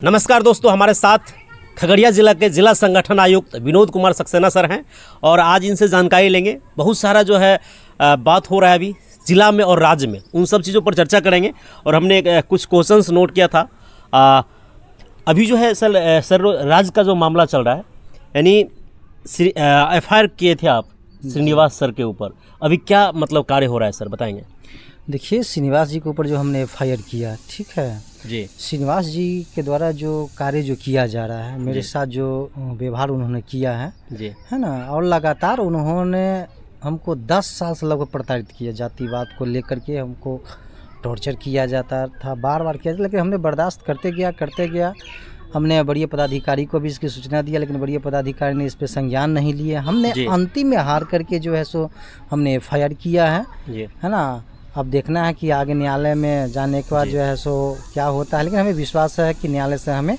नमस्कार दोस्तों, हमारे साथ खगड़िया जिला के जिला संगठन आयुक्त विनोद कुमार सक्सेना सर हैं और आज इनसे जानकारी लेंगे। बहुत सारा जो है बात हो रहा है अभी जिला में और राज्य में, उन सब चीज़ों पर चर्चा करेंगे। और हमने कुछ क्वेश्चंस नोट किया था। अभी जो है सर राज्य का जो मामला चल रहा है, यानी FIR किए थे आप श्रीनिवास सर के ऊपर, अभी क्या मतलब कार्य हो रहा है सर, बताएंगे? देखिए, श्रीनिवास जी के ऊपर जो हमने FIR किया, ठीक है जी। श्रीनिवास जी के द्वारा जो कार्य जो किया जा रहा है, मेरे साथ जो व्यवहार उन्होंने किया है जी, है ना, और लगातार उन्होंने हमको 10 साल से लगभग प्रताड़ित किया। जातिवाद को लेकर के हमको टॉर्चर किया जाता था, बार बार किया, लेकिन हमने बर्दाश्त करते गया। हमने बड़े पदाधिकारी को भी इसकी सूचना दिया, लेकिन बड़े पदाधिकारी ने इस पर संज्ञान नहीं लिया। हमने अंतिम में हार करके जो है सो हमने FIR किया है ना। अब देखना है कि आगे न्यायालय में जाने के बाद जो है सो क्या होता है, लेकिन हमें विश्वास है कि न्यायालय से हमें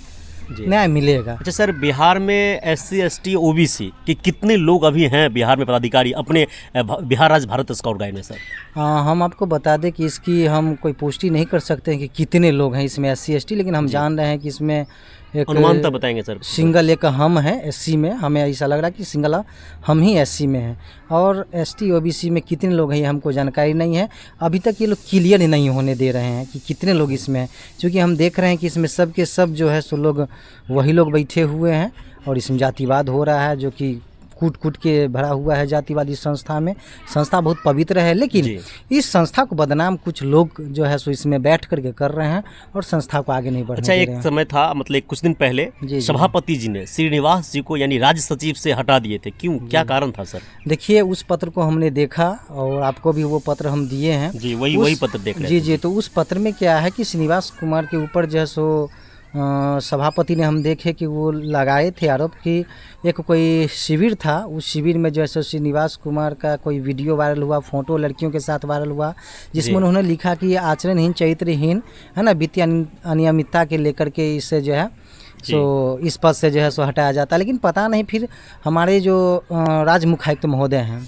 न्याय मिलेगा। अच्छा सर, बिहार में SC ST OBC कि कितने लोग अभी हैं बिहार में पदाधिकारी अपने बिहार राज्य भारत स्काउट गाइड में? सर हम आपको बता दें कि इसकी हम कोई पुष्टि नहीं कर सकते हैं कि कितने लोग हैं इसमें SC ST, लेकिन हम जान रहे हैं कि इसमें एक अनुमान तो बताएंगे सर। सिंगल एक हम है SC में, हमें ऐसा लग रहा है कि सिंगल हम ही SC में हैं, और ST OBC में कितने लोग हैं ये हमको जानकारी नहीं है। अभी तक ये लोग क्लियर नहीं होने दे रहे हैं कि कितने लोग इसमें हैं, क्योंकि हम देख रहे हैं कि इसमें सब के सब जो है सो लोग वही लोग बैठे हुए हैं और इसमें जातिवाद हो रहा है, जो कि कूट के भरा हुआ है जातिवादी संस्था में। संस्था बहुत पवित्र है, लेकिन इस संस्था को बदनाम कुछ लोग जो है सो इसमें बैठ करके कर रहे हैं और संस्था को आगे नहीं बढ़ने दे रहे हैं। एक समय था, मतलब कुछ दिन पहले सभापति जी ने श्रीनिवास जी को यानी राज्य सचिव से हटा दिए थे, क्यों, क्या कारण था सर? देखिए, उस पत्र को हमने देखा और आपको भी वो पत्र हम दिए हैं। जी, वही पत्र देख रहे हैं। जी, तो उस पत्र में क्या है कि श्रीनिवास कुमार के ऊपर जो है सो सभापति ने हम देखे कि वो लगाए थे आरोप कि एक कोई शिविर था, उस शिविर में जो है श्रीनिवास कुमार का कोई वीडियो वायरल हुआ, फोटो लड़कियों के साथ वायरल हुआ, जिसमें उन्होंने लिखा कि ये आचरणहीन, चरित्रहीन है ना, वित्तीय अनियमितता के लेकर के इससे जो है सो इस पद से जो है सो हटाया जाता है। लेकिन पता नहीं फिर हमारे जो राज्य मुख्यायुक्त महोदय हैं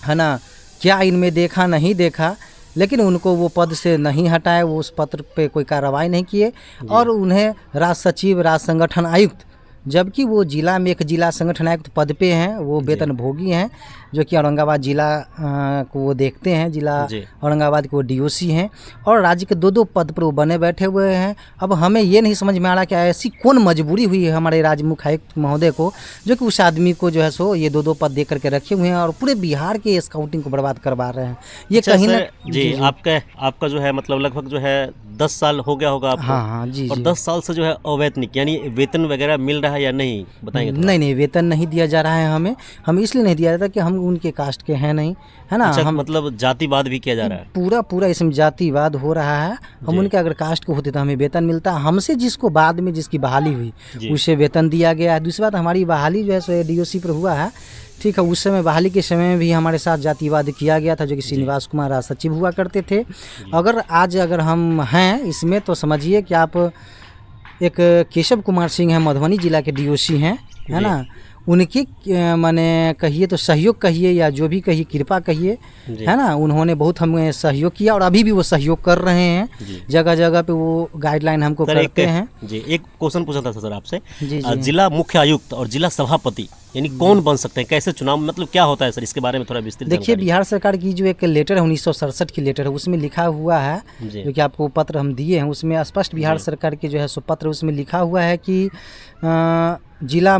है ना, क्या इनमें देखा नहीं देखा, लेकिन उनको वो पद से नहीं हटाए, वो उस पत्र पे कोई कार्रवाई नहीं किए और उन्हें राज्य सचिव, राज्य संगठन आयुक्त, जबकि वो जिला में एक जिला संगठन आयुक्त पद पे हैं, वो वेतन भोगी हैं, जो कि औरंगाबाद जिला को वो देखते हैं, जिला औरंगाबाद के वो DOC हैं, और राज्य के 2 पद पर वो बने बैठे हुए हैं। अब हमें ये नहीं समझ में आ रहा कि ऐसी कौन मजबूरी हुई है हमारे राज्य मुख्यायुक्त महोदय को, जो कि उस आदमी को जो है सो ये 2 पद दे करके रखे हुए हैं और पूरे बिहार के स्काउटिंग को बर्बाद करवा रहे हैं। ये कहीं ना जी, आपका जो है मतलब लगभग जो है 10 साल हो गया होगा आपको। हाँ जी, और 10 साल से जो है अवैतनिक यानी वेतन वगैरह मिल रहा है या नहीं, बताएंगे? नहीं, वेतन नहीं दिया जा रहा है हमें इसलिए नहीं दिया जाता कि हम उनके कास्ट के हैं नहीं, है ना। अच्छा, हम मतलब जातिवाद भी किया जा रहा है, पूरा इसमें जातिवाद हो रहा है। हम उनके अगर कास्ट को होते तो हमें वेतन मिलता, हमसे जिसको बाद में जिसकी बहाली हुई उसे वेतन दिया गया है। दूसरी बात, हमारी बहाली जो है सो DOC पर हुआ है, ठीक है, उस समय बहाली के समय में भी हमारे साथ जातिवाद किया गया था, जो कि श्रीनिवास कुमार राज्य सचिव हुआ करते थे। अगर हम हैं इसमें तो समझिए कि आप एक केशव कुमार सिंह हैं, मधुबनी जिला के DOC हैं, है ना, उनकी माने कहिए तो सहयोग कहिए या जो भी कहिए, कृपा कहिए, है ना, उन्होंने बहुत हमें सहयोग किया और अभी भी वो सहयोग कर रहे हैं। जगह जगह पे वो गाइडलाइन हमको करते हैं। जी, एक क्वेश्चन पूछा था सर आपसे, जिला मुख्य आयुक्त और जिला सभापति यानी कौन बन सकते हैं, कैसे चुनाव, मतलब क्या होता है सर, इसके बारे में थोड़ा विस्तृत? देखिए, बिहार सरकार की जो एक लेटर है 1967 की लेटर है, उसमें लिखा हुआ है, जो कि आपको पत्र हम दिए हैं, उसमें स्पष्ट बिहार सरकार के जो है सो पत्र, उसमें लिखा हुआ है कि जिला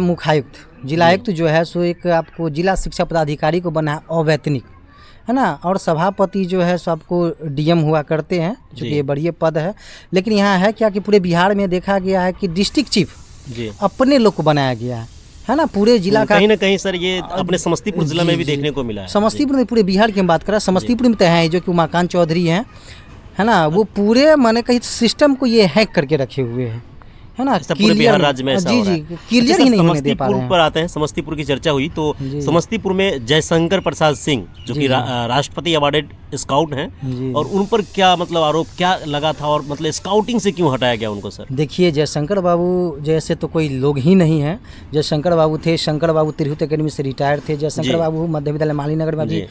आयुक्त जो है सो एक आपको जिला शिक्षा पदाधिकारी को बना है अवैतनिक, है ना, और सभापति जो है सो आपको DM हुआ करते हैं, जो कि ये बड़ी पद है। लेकिन यहाँ है क्या कि पूरे बिहार में देखा गया है कि डिस्ट्रिक्ट चीफ अपने लोग को बनाया गया है ना, पूरे जिला का। कहीं ना कहीं सर ये अपने समस्तीपुर जिला में भी देखने को मिला है। समस्तीपुर में, पूरे बिहार की हम बात करें, समस्तीपुर में तो है जो कि उमाकांत चौधरी हैं, है ना, वो पूरे माने कहीं सिस्टम को ये हैक करके रखे हुए हैं, है ना, पूरे बिहार राज्य में ऐसा हो रहा है। क्लियर ही नहीं होने दे पा रहे हैं। समस्तीपुर पर आते हैं, समस्तीपुर की चर्चा हुई तो समस्तीपुर में जयशंकर प्रसाद सिंह, जो कि राष्ट्रपति अवार्डेड स्काउट हैं, और उन पर क्या मतलब आरोप क्या लगा था, और मतलब स्काउटिंग से क्यों हटाया गया उनको सर? देखिए, जयशंकर बाबू जैसे तो कोई लोग ही नहीं है। जयशंकर बाबू थे, शंकर बाबू तिरहुत अकेडमी से रिटायर थे। जयशंकर बाबू मध्य विद्यालय मालीनगर में भी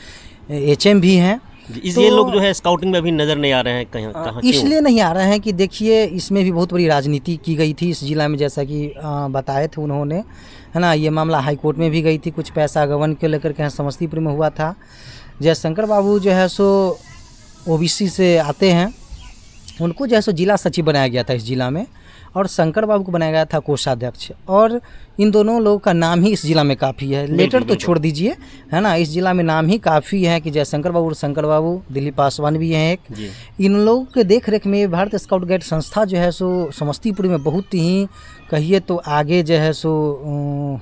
HM भी हैं, ये लोग जो है स्काउटिंग में अभी नज़र नहीं आ रहे हैं कहीं कहाँ, क्यों? इसलिए नहीं आ रहे हैं कि देखिए इसमें भी बहुत बड़ी राजनीति की गई थी इस जिला में, जैसा कि बताए थे उन्होंने, है ना। ये मामला हाई कोर्ट में भी गई थी, कुछ पैसा गबन के लेकर के यहाँ समस्तीपुर में हुआ था। जयशंकर बाबू जो है सो ओबीसी से आते हैं, उनको जो है सो जिला सचिव बनाया गया था इस जिला में, और शंकर बाबू को बनाया गया था कोषाध्यक्ष। और इन दोनों लोगों का नाम ही इस जिला में काफ़ी है, लेटर तो छोड़ दीजिए, है ना। इस जिला में नाम ही काफ़ी है कि जयशंकर बाबू और शंकर बाबू, दिलीप पासवान भी हैं एक। इन लोगों के देख रेख में भारत स्काउट गाइड संस्था जो है सो समस्तीपुर में बहुत ही कहिए तो आगे जो है सो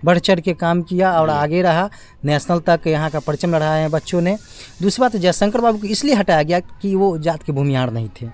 बढ़ चढ़ के काम किया और आगे रहा, नेशनल तक यहाँ का परचम लड़ाया है बच्चों ने। दूसरी बात, जयशंकर बाबू को इसलिए हटाया गया कि वो जात के भूमिहार नहीं थे,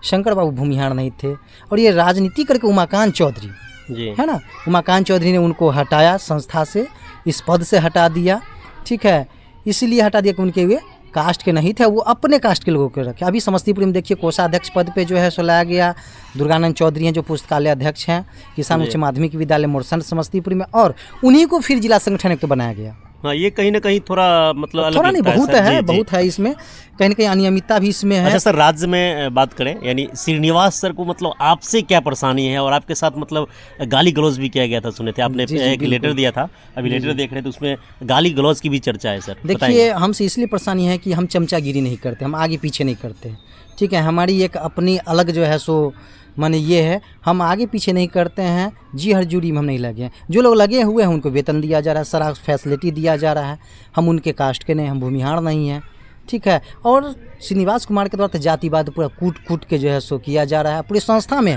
शंकर बाबू भूमिहार नहीं थे। और ये राजनीति करके उमाकांत चौधरी जी, है ना, उमाकांत चौधरी ने उनको हटाया संस्था से, इस पद से हटा दिया, ठीक है। इसलिए हटा दिया कि उनके वे कास्ट के नहीं थे, वो अपने कास्ट के लोगों को रखे। अभी समस्तीपुर में देखिए कोषाध्यक्ष पद पे जो है सो लाया गया दुर्गानंद चौधरी हैं, जो पुस्तकालय अध्यक्ष हैं किसान उच्च माध्यमिक विद्यालय मोरसंड समस्तीपुर में, और उन्हीं को फिर जिला संगठन तो बनाया गया। हाँ, ये कहीं ना कहीं थोड़ा मतलब अलग थोड़ा नहीं, लगता बहुत सर। है, जी, बहुत है इसमें, कहीं ना कहीं अनियमितता भी इसमें है। अच्छा सर, राज्य में बात करें, यानी श्रीनिवास सर को मतलब आपसे क्या परेशानी है, और आपके साथ मतलब गाली गलौज भी किया गया था, सुने थे आपने एक लेटर दिया था, अभी लेटर देख रहे थे, उसमें गाली गलौज की भी चर्चा है सर। देखिए हमसे इसलिए परेशानी है कि हम चमचागिरी नहीं करते, हम आगे पीछे नहीं करते, ठीक है। हमारी एक अपनी अलग जो है सो माने ये है, हम आगे पीछे नहीं करते हैं, जी हजूरी में हम नहीं लगे हैं। जो लोग लगे हुए हैं उनको वेतन दिया जा रहा है, सारा फैसिलिटी दिया जा रहा है। हम उनके कास्ट के नहीं, हम भूमिहार नहीं हैं, ठीक है। और श्रीनिवास कुमार के द्वारा तो जातिवाद पूरा कूट कूट के जो है सो किया जा रहा है, पूरी संस्था में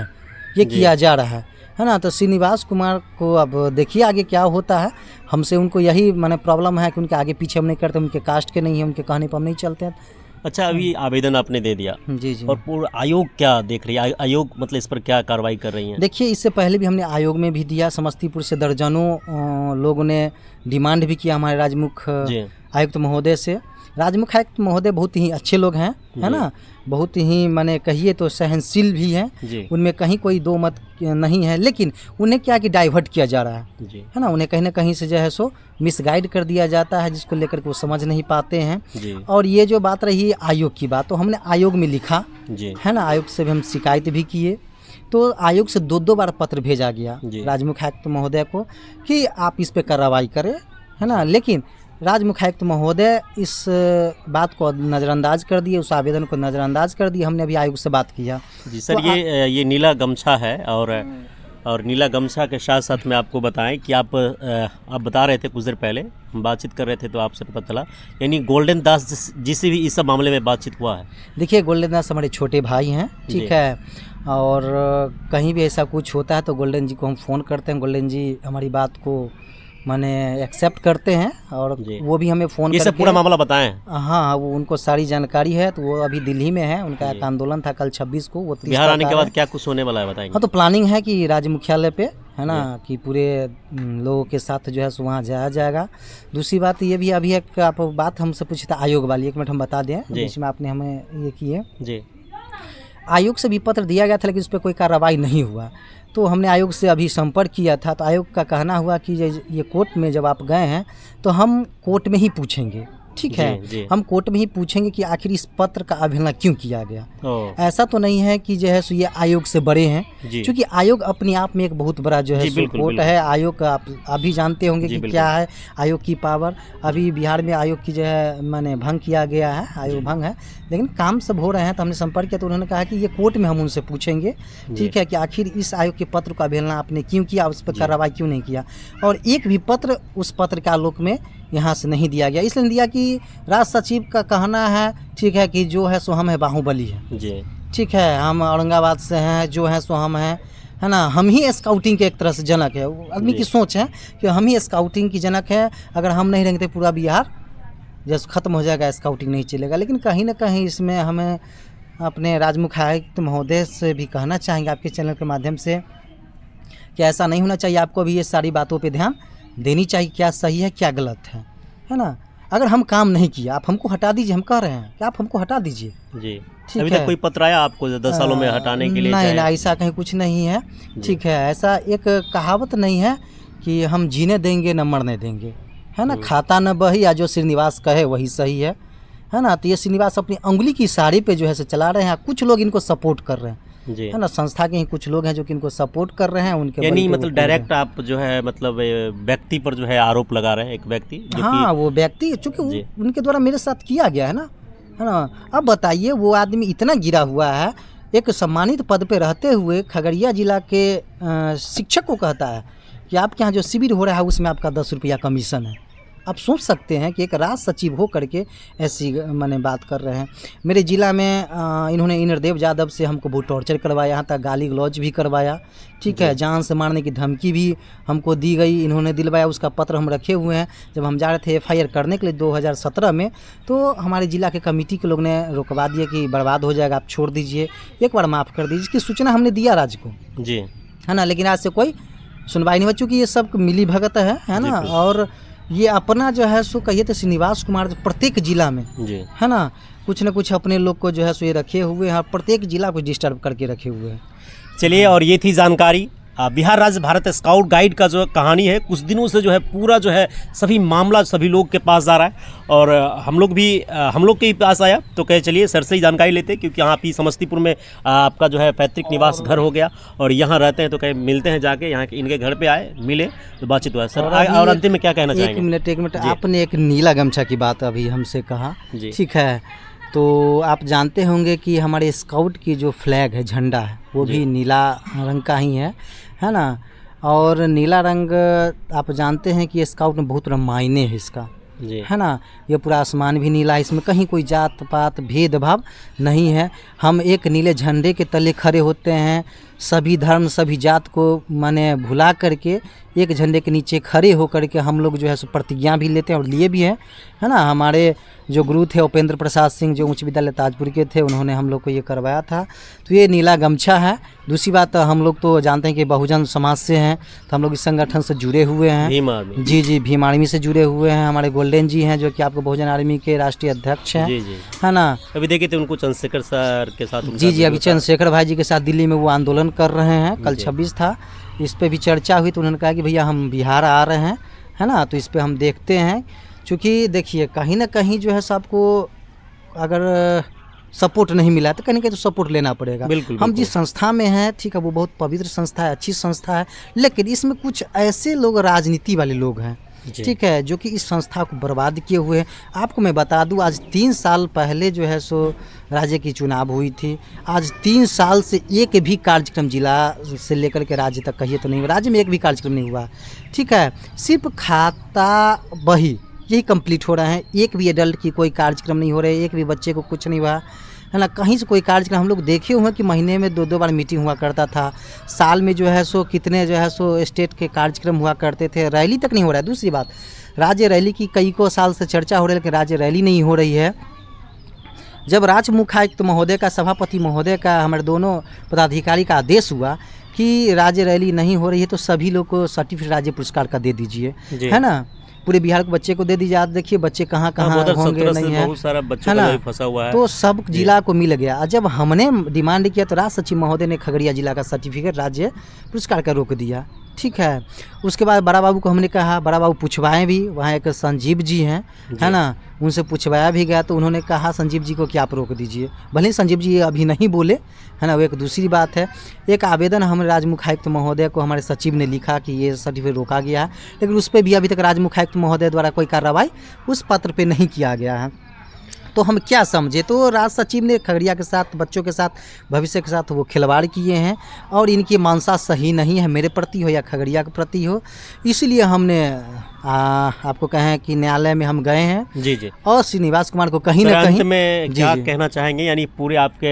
ये किया जा रहा है ना। तो श्रीनिवास कुमार को अब देखिए आगे क्या होता है। हमसे उनको यही माने प्रॉब्लम है कि उनके आगे पीछे हम नहीं करते, उनके कास्ट के नहीं है, उनके कहने पर हम नहीं चलते हैं। अच्छा, अभी आवेदन आपने दे दिया जी जी, और पूरा आयोग क्या देख रही है, आयोग मतलब इस पर क्या कार्रवाई कर रही है? देखिए इससे पहले भी हमने आयोग में भी दिया, समस्तीपुर से दर्जनों लोगों ने डिमांड भी किया हमारे राजमुख आयुक्त महोदय से। राजमुख आयुक्त महोदय बहुत ही अच्छे लोग हैं, है ना, बहुत ही माने कहिए तो सहनशील भी हैं, उनमें कहीं कोई दो मत नहीं है। लेकिन उन्हें क्या कि डाइवर्ट किया जा रहा है ना, उन्हें कहीं ना कहीं से जो है सो मिसगाइड कर दिया जाता है, जिसको लेकर के वो समझ नहीं पाते हैं। और ये जो बात रही आयोग की बात, तो हमने आयोग में लिखा है ना, आयोग से भी हम शिकायत भी किए, तो आयोग से दो बार पत्र भेजा गया राजमुख आयुक्त महोदय को कि आप इस पे कार्रवाई करें, है ना। लेकिन राजमुख आयुक्त महोदय इस बात को नज़रअंदाज कर दिए, उस आवेदन को नज़रअंदाज कर दिए। हमने अभी आयोग से बात किया। जी सर, तो ये नीला गमछा है, और नीला गमछा के साथ साथ में आपको बताएं कि आप बता रहे थे कुछ देर पहले, हम बातचीत कर रहे थे तो आपसे पता चला, यानी गोल्डन दास जी से भी इस सब मामले में बातचीत हुआ है। देखिए गोल्डन दास हमारे छोटे भाई हैं, ठीक है, और कहीं भी ऐसा कुछ होता है तो गोल्डन जी को हम फ़ोन करते हैं, गोल्डन जी हमारी बात को माने एक्सेप्ट करते हैं, और वो भी हमें फ़ोन करके पूरा मामला बताएं। हाँ, वो उनको सारी जानकारी है, तो वो अभी दिल्ली में है, उनका एक आंदोलन था कल 26 को, वो बिहार आने के बाद क्या कुछ होने वाला है बताएंगे? हाँ, तो प्लानिंग है कि राज्य मुख्यालय पे, है ना, कि पूरे लोगों के साथ जो है सो वहाँ जाया जाएगा। दूसरी बात ये भी, अभी एक आप बात हमसे पूछी था आयोग वाली, एक मिनट हम बता दें, जिसमें आपने हमें ये किए जी। आयोग से भी पत्र दिया गया था, लेकिन उस पर कोई कार्रवाई नहीं हुआ। तो हमने आयोग से अभी संपर्क किया था, तो आयोग का कहना हुआ कि ये कोर्ट में जब आप गए हैं तो हम कोर्ट में ही पूछेंगे, ठीक है, हम कोर्ट में ही पूछेंगे कि आखिर इस पत्र का अवहेलना क्यों किया गया। ऐसा तो नहीं है कि जो है सो ये आयोग से बड़े हैं, क्योंकि आयोग अपने आप में एक बहुत बड़ा जो है सो कोर्ट है। आयोग का आप अभी जानते होंगे कि क्या है आयोग की पावर। अभी बिहार में आयोग की जो है मैंने भंग किया गया है, आयोग भंग है, लेकिन काम सब हो रहे हैं। तो हमने संपर्क किया तो उन्होंने कहा कि ये कोर्ट में हम उनसे पूछेंगे, ठीक है, कि आखिर इस आयोग के पत्र का अवहेलना आपने क्यों किया, उस पर कार्रवाई क्यों नहीं किया। और एक भी पत्र उस पत्र के आलोक में यहाँ से नहीं दिया गया, इसलिए दिया कि राज सचिव का कहना है, ठीक है, कि जो है सो हम है बाहुबली है जी, ठीक है, हम औरंगाबाद से हैं, जो है सो हम हैं, है ना, हम ही स्काउटिंग के एक तरह से जनक है। आदमी की सोच है कि हम ही स्काउटिंग की जनक है, अगर हम नहीं रहेंगे तो पूरा बिहार जैसे ख़त्म हो जाएगा, स्काउटिंग नहीं चलेगा। लेकिन कहीं ना कहीं इसमें हमें अपने राजमुख आयुक्त महोदय से भी कहना चाहेंगे आपके चैनल के माध्यम से कि ऐसा नहीं होना चाहिए। आपको भी ये सारी बातों पे ध्यान देनी चाहिए, क्या सही है क्या गलत है ना। अगर हम काम नहीं किया, आप हमको हटा दीजिए, हम कह रहे हैं कि आप हमको हटा दीजिए जी। अभी तक कोई पत्र आया आपको 10 सालों में हटाने के लिए? नहीं, ऐसा कहीं कुछ नहीं है, ठीक है। ऐसा एक कहावत नहीं है कि हम जीने देंगे न मरने देंगे, है ना, खाता न बही, या जो श्रीनिवास कहे वही सही है। है ना। तो ये श्रीनिवास अपनी उंगली की इशारे पे जो है से चला रहे हैं, कुछ लोग इनको सपोर्ट कर रहे हैं, जी। है ना। संस्था के ही कुछ लोग हैं जो कि इनको सपोर्ट कर रहे हैं, उनके यानी बल पे वो मतलब बोल रहे हैं। डायरेक्ट आप जो है मतलब व्यक्ति पर जो है आरोप लगा रहे हैं, एक व्यक्ति जो हाँ, वो व्यक्ति चूंकि जी। उनके द्वारा मेरे साथ किया गया है ना। अब बताइए, वो आदमी इतना गिरा हुआ है, एक सम्मानित पद पे रहते हुए खगड़िया जिला के शिक्षक को कहता है कि आपके यहाँ जो शिविर हो रहा है उसमें आपका 10 रुपया कमीशन है। आप सोच सकते हैं कि एक राज सचिव हो करके ऐसी माने बात कर रहे हैं। मेरे ज़िला में इन्होंने इंद्रदेव यादव से हमको बहुत टॉर्चर करवाया, यहाँ तक गाली गलौज भी करवाया, ठीक है। जान से मारने की धमकी भी हमको दी गई, इन्होंने दिलवाया। उसका पत्र हम रखे हुए हैं। जब हम जा रहे थे FIR करने के लिए 2017 में, तो हमारे ज़िला के कमेटी के लोग ने रुकवा दिया कि बर्बाद हो जाएगा, आप छोड़ दीजिए, एक बार माफ़ कर दीजिए। इसकी सूचना हमने दिया राज्य को, जी, है ना। लेकिन आज से कोई सुनवाई नहीं हो, चूँकि ये सब मिली भगत है ना। और ये अपना जो है सो कहिए तो श्रीनिवास कुमार प्रत्येक जिला में, जी, है ना, कुछ न कुछ अपने लोग को जो है सो ये रखे हुए हैं, प्रत्येक जिला को डिस्टर्ब करके रखे हुए हैं। चलिए, और ये थी जानकारी बिहार राज्य भारत स्काउट गाइड का जो कहानी है। कुछ दिनों से जो है पूरा जो है सभी मामला सभी लोग के पास जा रहा है, और हम लोग के ही पास आया, तो कहे चलिए सर से ही जानकारी लेते, क्योंकि यहाँ पे समस्तीपुर में आपका जो है पैतृक निवास घर हो गया और यहाँ रहते हैं, तो कहे मिलते हैं जाके, यहाँ इनके घर पे आए, मिले तो बातचीत हुआ। सर और अंतिम में क्या कहना चाहेंगे? एक मिनट, आपने एक नीला गमछा की बात अभी हमसे कहा, ठीक है। तो आप जानते होंगे कि हमारे स्काउट की जो फ्लैग है, झंडा है, वो भी नीला रंग का ही है ना। और नीला रंग आप जानते हैं कि स्काउट में बहुत मायने है इसका, जी, है ना। ये पूरा आसमान भी नीला है, इसमें कहीं कोई जात पात भेदभाव नहीं है। हम एक नीले झंडे के तले खड़े होते हैं, सभी धर्म सभी जात को माने भुला करके एक झंडे के नीचे खड़े होकर के हम लोग जो है सो प्रतिज्ञा भी लेते हैं और लिए भी हैं, है ना। हमारे जो गुरु थे उपेंद्र प्रसाद सिंह, जो उच्च विद्यालय ताजपुर के थे, उन्होंने हम लोग को ये करवाया था। तो ये नीला गमछा है। दूसरी बात, हम लोग तो जानते हैं कि बहुजन समाज से हैं, तो हम लोग इस संगठन से जुड़े हुए हैं। भीम आर्मी, जी, भीम आर्मी से जुड़े हुए हैं। हमारे गोल्डन जी हैं, जो कि आपको बहुजन आर्मी के राष्ट्रीय अध्यक्ष हैं, जी, है ना। अभी देखे थे उनको चंद्रशेखर सर के साथ, जी, अभी चंद्रशेखर भाई जी के साथ दिल्ली में वो आंदोलन कर रहे हैं। कल 26 था, इस पे भी चर्चा हुई, तो उन्होंने कहा कि भैया हम बिहार आ रहे हैं, है ना, तो इस पे हम देखते हैं। क्योंकि देखिए, कहीं ना कहीं जो है सबको अगर सपोर्ट नहीं मिला तो कहीं ना कहीं तो सपोर्ट लेना पड़ेगा। बिल्कुल, हम जिस संस्था में हैं, ठीक है, वो बहुत पवित्र संस्था है, अच्छी संस्था है, लेकिन इसमें कुछ ऐसे लोग, राजनीति वाले लोग हैं, ठीक है, जो कि इस संस्था को बर्बाद किए हुए हैं। आपको मैं बता दूं, आज 3 साल पहले जो है सो राज्य की चुनाव हुई थी। आज 3 साल से एक भी कार्यक्रम जिला से लेकर के राज्य तक कहिए तो नहीं, राज्य में एक भी कार्यक्रम नहीं हुआ, ठीक है। सिर्फ खाता बही यही कंप्लीट हो रहा है, एक भी एडल्ट की कोई कार्यक्रम नहीं हो रहे, एक भी बच्चे को कुछ नहीं हुआ, है ना। कहीं से कोई कार्यक्रम हम लोग देखे हुए हैं कि महीने में 2-2 बार मीटिंग हुआ करता था, साल में जो है सो कितने जो है सो स्टेट के कार्यक्रम हुआ करते थे, रैली तक नहीं हो रहा है। दूसरी बात, राज्य रैली की कई को साल से चर्चा हो रही है, लेकिन राज्य रैली नहीं हो रही है। जब राज्य मुख्यायुक्त महोदय का, सभापति महोदय का, हमारे दोनों पदाधिकारी का आदेश हुआ कि राज्य रैली नहीं हो रही है, तो सभी लोग को सर्टिफिकेट राज्य पुरस्कार का दे दीजिए, है ना। पूरे बिहार के बच्चे को दे दीजिए। आज देखिए बच्चे कहाँ होंगे, नहीं है, बहुत सारा बच्चों का फंसा हुआ है, तो सब जिला को मिल गया। जब हमने डिमांड किया तो राज्य सचिव महोदय ने खगड़िया जिला का सर्टिफिकेट राज्य पुरस्कार का रोक दिया, ठीक है। उसके बाद बड़ा बाबू को हमने कहा, बड़ा बाबू पूछवाएं भी, वहाँ एक संजीव जी हैं, है ना, उनसे पूछवाया भी गया, तो उन्होंने कहा संजीव जी को कि आप रोक दीजिए। भले ही संजीव जी अभी नहीं बोले, है ना, वो एक दूसरी बात है। एक आवेदन हमारे राज्य मुख्यायुक्त महोदय को हमारे सचिव ने लिखा कि ये सर्टिफिकेट रोका गया है, लेकिन उस पर भी अभी तक राज्य मुख्यायुक्त महोदय द्वारा कोई कार्रवाई उस पत्र पर नहीं किया गया है। तो हम क्या समझे, तो राज्य सचिव ने खगड़िया के साथ, बच्चों के साथ, भविष्य के साथ वो खिलवाड़ किए हैं, और इनकी मानसा सही नहीं है, मेरे प्रति हो या खगड़िया के प्रति हो। इसलिए हमने आपको कहें कि न्यायालय में हम गए हैं, जी, और श्रीनिवास कुमार को कहीं ना कहीं में क्या कहना चाहेंगे, यानी पूरे आपके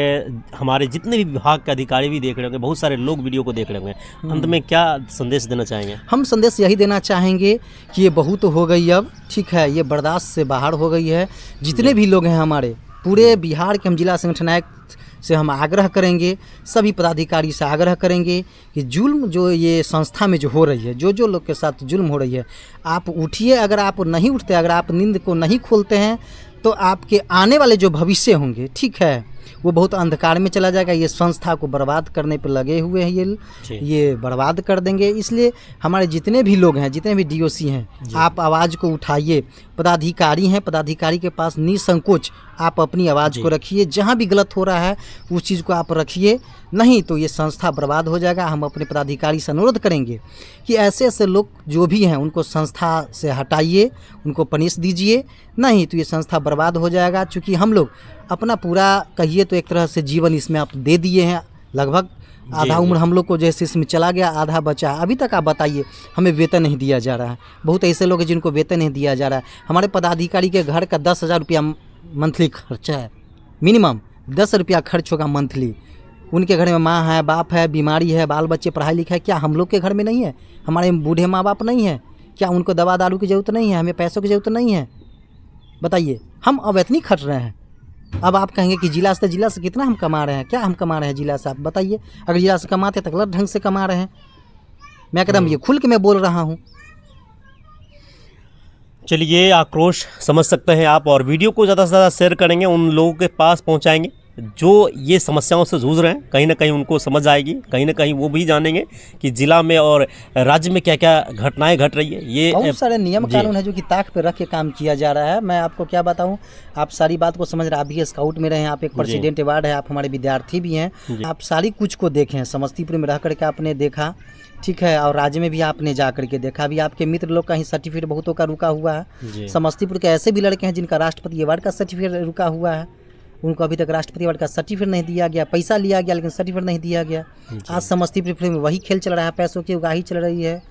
हमारे जितने भी विभाग के अधिकारी भी देख रहे होंगे, बहुत सारे लोग वीडियो को देख रहे होंगे, अंत में क्या संदेश देना चाहेंगे? हम संदेश यही देना चाहेंगे कि ये बहुत हो गई अब, ठीक है, ये बर्दाश्त से बाहर हो गई है। जितने भी लोग हैं हमारे पूरे बिहार के, हम जिला संगठन आयुक्त से हम आग्रह करेंगे, सभी पदाधिकारी से आग्रह करेंगे कि जुल्म जो ये संस्था में जो हो रही है, जो लोग के साथ जुल्म हो रही है, आप उठिए। अगर आप नहीं उठते, अगर आप नींद को नहीं खोलते हैं, तो आपके आने वाले जो भविष्य होंगे, ठीक है, वो बहुत अंधकार में चला जाएगा। ये संस्था को बर्बाद करने पे लगे हुए हैं ये बर्बाद कर देंगे। इसलिए हमारे जितने भी लोग हैं, जितने भी डीओसी हैं, आप आवाज़ को उठाइए। पदाधिकारी हैं, पदाधिकारी के पास निसंकोच आप अपनी आवाज़ को रखिए। जहाँ भी गलत हो रहा है उस चीज़ को आप रखिए, नहीं तो ये संस्था बर्बाद हो जाएगा। हम अपने पदाधिकारी से अनुरोध करेंगे कि ऐसे ऐसे लोग जो भी हैं उनको संस्था से हटाइए, उनको पनिश दीजिए, नहीं तो ये संस्था बर्बाद हो जाएगा। चूँकि हम लोग अपना पूरा कहिए तो एक तरह से जीवन इसमें आप दे दिए हैं। लगभग आधा उम्र हम लोग को जैसे इसमें चला गया, आधा बचा है। अभी तक आप बताइए, हमें वेतन नहीं दिया जा रहा है। बहुत ऐसे लोग हैं जिनको वेतन नहीं दिया जा रहा है। हमारे पदाधिकारी के घर का 10,000 रुपया मंथली खर्चा है, मिनिमम 10 रुपया खर्च होगा मंथली। उनके घर में माँ है, बाप है, बीमारी है, बाल बच्चे पढ़ाई लिखाई, क्या हम लोग के घर में नहीं है? हमारे बूढ़े माँ बाप नहीं है क्या? उनको दवा दारू की ज़रूरत नहीं है? हमें पैसों की ज़रूरत नहीं है? बताइए, हम अब इतनी खर्च रहे हैं। अब आप कहेंगे कि जिला से कितना हम कमा रहे हैं? क्या हम कमा रहे हैं जिला से? आप बताइए। अगर जिला से कमाते तो गलत ढंग से कमा रहे हैं। मैं एकदम ये खुल के मैं बोल रहा हूँ। चलिए, ये आक्रोश समझ सकते हैं आप, और वीडियो को ज़्यादा से ज़्यादा शेयर करेंगे, उन लोगों के पास पहुंचाएंगे जो ये समस्याओं से जूझ रहे हैं। कहीं ना कहीं उनको समझ आएगी, कहीं ना कहीं वो भी जानेंगे कि जिला में और राज्य में क्या क्या घटनाएं घट रही है। ये बहुत सारे नियम कानून है जो कि ताक पे रख के काम किया जा रहा है। मैं आपको क्या बताऊं, आप सारी बात को समझ रहे हैं। आप भी स्काउट में रहे हैं, आप एक प्रेसिडेंट अवार्ड है, आप हमारे विद्यार्थी भी हैं। आप सारी कुछ को देखें, समस्तीपुर में रह करके आपने देखा, ठीक है, और राज्य में भी आपने जा करके देखा। अभी आपके मित्र लोग का ही सर्टिफिकेट बहुतों का रुका हुआ है। समस्तीपुर के ऐसे भी लड़के हैं जिनका राष्ट्रपति अवार्ड का सर्टिफिकेट रुका हुआ है, उनको अभी तक राष्ट्रपति अवार्ड का सर्टिफिकेट नहीं दिया गया। पैसा लिया गया लेकिन सर्टिफिकेट नहीं दिया गया। आज समस्तीपुर में वही खेल चल रहा है, पैसों की उगाही चल रही है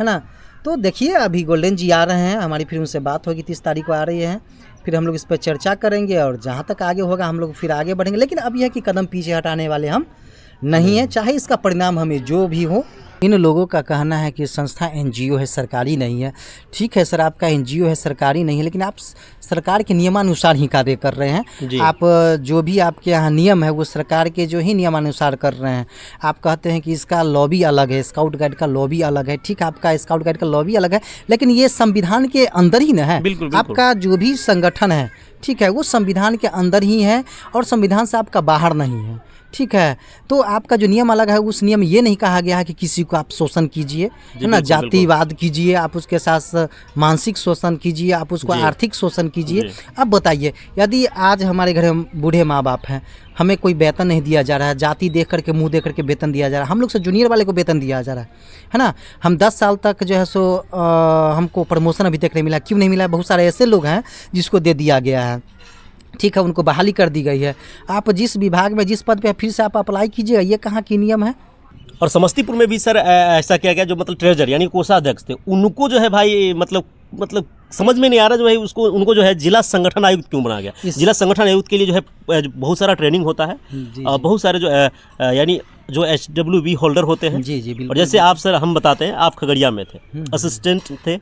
ना। तो देखिए, अभी गोल्डन जी आ रहे हैं, हमारी फिर उनसे बात होगी, 30 तारीख को आ रही है। फिर हम लोग इस पर चर्चा करेंगे और जहाँ तक आगे होगा हम लोग फिर आगे बढ़ेंगे। लेकिन अब यह कि कदम पीछे हटाने वाले हम नहीं है, चाहे इसका परिणाम हमें जो भी हो। इन लोगों का कहना है कि संस्था एनजीओ है, सरकारी नहीं है। ठीक है सर, आपका एनजीओ है, सरकारी नहीं है, लेकिन आप सरकार के नियमानुसार ही कार्य कर रहे हैं। आप जो भी आपके यहाँ नियम है वो सरकार के जो ही नियमानुसार कर रहे हैं। आप कहते हैं कि इसका लॉबी अलग है, स्काउट गाइड का लॉबी अलग है। ठीक है, आपका स्काउट गाइड का लॉबी अलग है, लेकिन ये संविधान के अंदर ही ना है। आपका जो भी संगठन है, ठीक है, वो संविधान के अंदर ही है और संविधान से आपका बाहर नहीं है। ठीक है, तो आपका जो नियम अलग है, उस नियम ये नहीं कहा गया है कि किसी को आप शोषण कीजिए, है ना, जातिवाद कीजिए, आप उसके साथ मानसिक शोषण कीजिए, आप उसको आर्थिक शोषण कीजिए। अब बताइए, यदि आज हमारे घर में बूढ़े माँ बाप हैं, हमें कोई वेतन नहीं दिया जा रहा है, जाति देख करके मुंह देख करके वेतन दिया जा रहा है, हम लोग से जूनियर वाले को वेतन दिया जा रहा है ना। हम 10 साल तक जो है सो हमको प्रमोशन अभी तक नहीं मिला। क्यों नहीं मिला? बहुत सारे ऐसे लोग हैं जिसको दे दिया गया है, ठीक है, उनको बहाली कर दी गई है। आप जिस विभाग में जिस पद पे फिर से आप अप्लाई कीजिएगा, ये कहाँ की नियम है? और समस्तीपुर में भी सर ऐसा किया गया, जो मतलब ट्रेजर यानी कोषाध्यक्ष थे, उनको जो है भाई मतलब समझ में नहीं आ रहा जो है उनको जो है जिला संगठन आयुक्त क्यों बनाया गया। जिला संगठन आयुक्त के लिए जो है बहुत सारा ट्रेनिंग होता है, बहुत सारे जो यानी जो HWB होल्डर होते हैं। जी बिल्कुल। और जैसे आप सर हम बताते हैं, आप खगड़िया में थे, असिस्टेंट थे।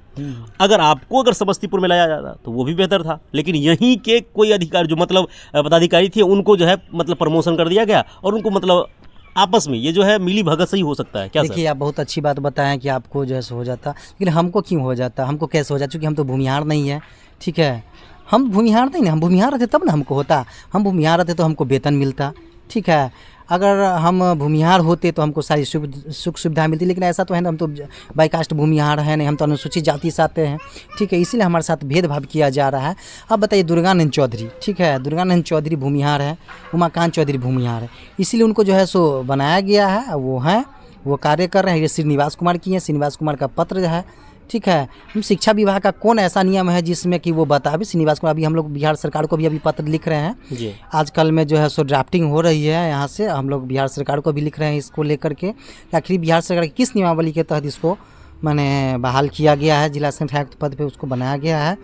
अगर समस्तीपुर में लाया जाता तो वो भी बेहतर था, लेकिन यहीं के कोई अधिकारी जो मतलब पदाधिकारी थे, उनको जो है मतलब प्रमोशन कर दिया गया और उनको मतलब आपस में ये जो है मिली भगत से ही हो सकता है क्या? देखिए, आप बहुत अच्छी बात बताएं कि आपको जो है हो जाता, लेकिन हमको क्यों हो जाता? हमको कैसे हो जाता? क्योंकि हम तो भूमिहार नहीं है। ठीक है, हम भूमिहार नहीं, हम भूमिहार रहते तब ना हमको होता। हम भूमिहार रहते तो हमको वेतन मिलता। ठीक है, अगर हम भूमिहार होते तो हमको सारी सुख सुविधा मिलती, लेकिन ऐसा तो है ना, हम तो बाई कास्ट भूमिहार है नहीं, हम तो अनुसूचित जाति से आते हैं। ठीक है, इसीलिए हमारे साथ भेदभाव किया जा रहा है। अब बताइए, दुर्गानंद चौधरी, ठीक है, दुर्गानंद चौधरी भूमिहार है, उमाकांत चौधरी भूमिहार है, इसीलिए उनको जो है सो बनाया गया है। वो हैं, वो कार्य कर रहे हैं। ये श्रीनिवास कुमार की हैं, श्रीनिवास कुमार का पत्र है। ठीक है, हम शिक्षा विभाग का कौन ऐसा नियम है जिसमें कि वो बता भी श्रीनिवास कुमार, अभी हम लोग बिहार सरकार को भी अभी पत्र लिख रहे हैं जी। आजकल में जो है सो ड्राफ्टिंग हो रही है, यहाँ से हम लोग बिहार सरकार को भी लिख रहे हैं इसको लेकर के, आखिर बिहार सरकार की किस नियमावली के तहत इसको मैंने बहाल किया गया है, जिला संगठन आयुक्त पद पे उसको बनाया गया है।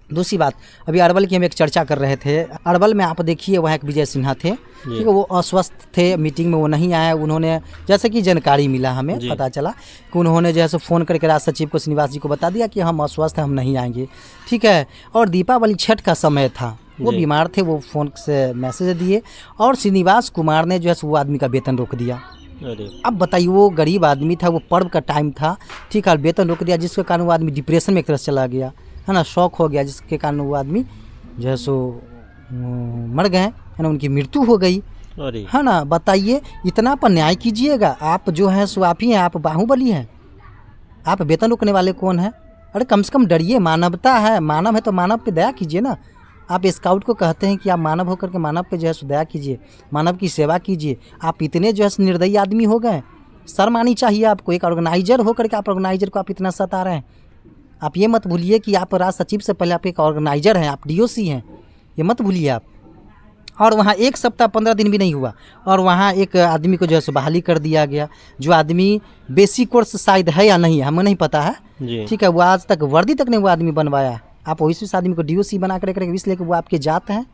दूसरी बात, अभी अरवल की हम एक चर्चा कर रहे थे। अरवल में आप देखिए, वहाँ एक विजय सिन्हा थे, ठीक है, वो अस्वस्थ थे, मीटिंग में वो नहीं आए। उन्होंने, जैसे कि जानकारी मिला, हमें पता चला कि उन्होंने जो है सो फ़ोन करके राज सचिव को, श्रीनिवास जी को बता दिया कि हम अस्वस्थ हैं, हम नहीं आएंगे। ठीक है, और दीपावली छठ का समय था, वो बीमार थे, वो फ़ोन से मैसेज दिए और श्रीनिवास कुमार ने जो है वो आदमी का वेतन रोक दिया। अब बताइए, वो गरीब आदमी था, वो पर्व का टाइम था, ठीक है, वेतन रोक दिया, जिसके कारण वो आदमी डिप्रेशन में एक तरह से चला गया, है ना, शौक हो गया, जिसके कारण वो आदमी जो है सो मर गए। है ना, उनकी मृत्यु हो गई, अरे है ना। बताइए, इतना पर न्याय कीजिएगा। आप जो हैं सो आप ही हैं, आप बाहुबली हैं, आप वेतन रोकने वाले कौन हैं? अरे कम से कम डरिए, मानवता है, मानव है तो मानव पे दया कीजिए ना। आप स्काउट को कहते हैं कि आप मानव होकर के मानव पे जो है सो दया कीजिए, मानव की सेवा कीजिए। आप इतने जो है सो निर्दयी आदमी हो गए, शर्म आनी चाहिए आपको। एक ऑर्गेनाइजर होकर के आप ऑर्गेनाइजर को आप इतना सता रहे हैं। आप ये मत भूलिए कि आप राज सचिव से पहले आप एक ऑर्गेनाइजर हैं, आप डीओसी हैं, ये मत भूलिए आप। और वहाँ 1 सप्ताह 15 दिन भी नहीं हुआ और वहाँ एक आदमी को जो है सो बहाली कर दिया गया, जो आदमी बेसिक कोर्स शायद है या नहीं है, हमें नहीं पता है, जी ठीक है। वो आज तक वर्दी तक नहीं वो आदमी बनवाया। आप उस आदमी को डीओसी बना करके इसलिए कि वो आपके जात हैं,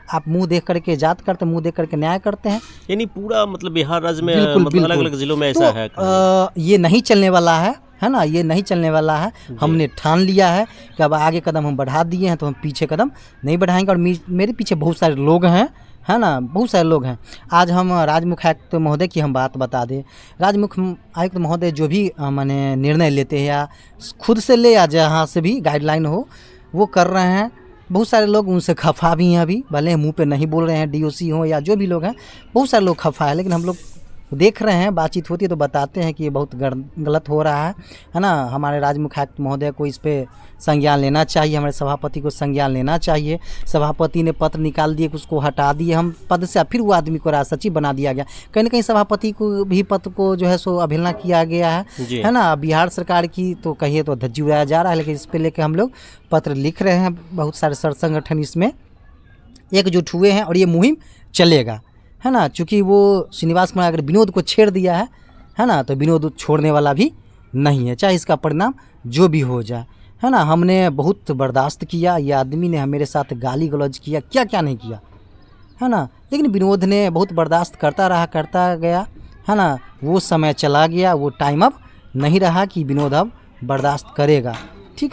आप मुंह देख करके जात करते, मुंह देख करके न्याय करते हैं। यानी पूरा मतलब बिहार राज्य में बिल्कुल, मतलब अलग बिल्कुल। अलग जिलों में तो ऐसा है। ये नहीं चलने वाला है ना, ये नहीं चलने वाला है। हमने ठान लिया है कि अब आगे कदम हम बढ़ा दिए हैं तो हम पीछे कदम नहीं बढ़ाएंगे। और मेरे पीछे बहुत सारे लोग हैं, है ना, बहुत सारे लोग हैं। आज हम राजमुख आयुक्त महोदय की हम बात बता दें। राजमुख आयुक्त महोदय जो भी माने निर्णय लेते हैं, या खुद से ले या जहाँ से भी गाइडलाइन हो, वो कर रहे हैं। बहुत सारे लोग उनसे खफा भी हैं अभी, भले मुंह पे नहीं बोल रहे हैं, डीओसी हो या जो भी लोग हैं, बहुत सारे लोग खफा है। लेकिन हम लोग देख रहे हैं, बातचीत होती है तो बताते हैं कि ये बहुत गलत हो रहा है ना। हमारे राजमुख आयुक्त महोदय को इस पे संज्ञान लेना चाहिए, हमारे सभापति को संज्ञान लेना चाहिए। सभापति ने पत्र निकाल दिए कि उसको हटा दिए हम पद से, फिर वो आदमी को राज सचिव बना दिया गया। कहीं ना कहीं सभापति को भी पद को जो है सो अवहेलना किया गया है ना। बिहार सरकार की तो कहिए तो धज्जी उड़ाया जा रहा है, लेकिन इस पे लेके हम लोग पत्र लिख रहे हैं। बहुत सारे संगठन इसमें एकजुट हुए हैं और ये मुहिम चलेगा, है ना। चूँकि वो श्रीनिवास कुमार अगर विनोद को छेड़ दिया है ना, तो विनोद छोड़ने वाला भी नहीं है, चाहे इसका परिणाम जो भी हो जाए, है ना। हमने बहुत बर्दाश्त किया, ये आदमी ने मेरे साथ गाली गलौज किया, क्या क्या नहीं किया, है ना। लेकिन विनोद ने बहुत बर्दाश्त करता रहा, करता गया, है ना। वो समय चला गया, वो टाइम अब नहीं रहा कि विनोद अब बर्दाश्त करेगा।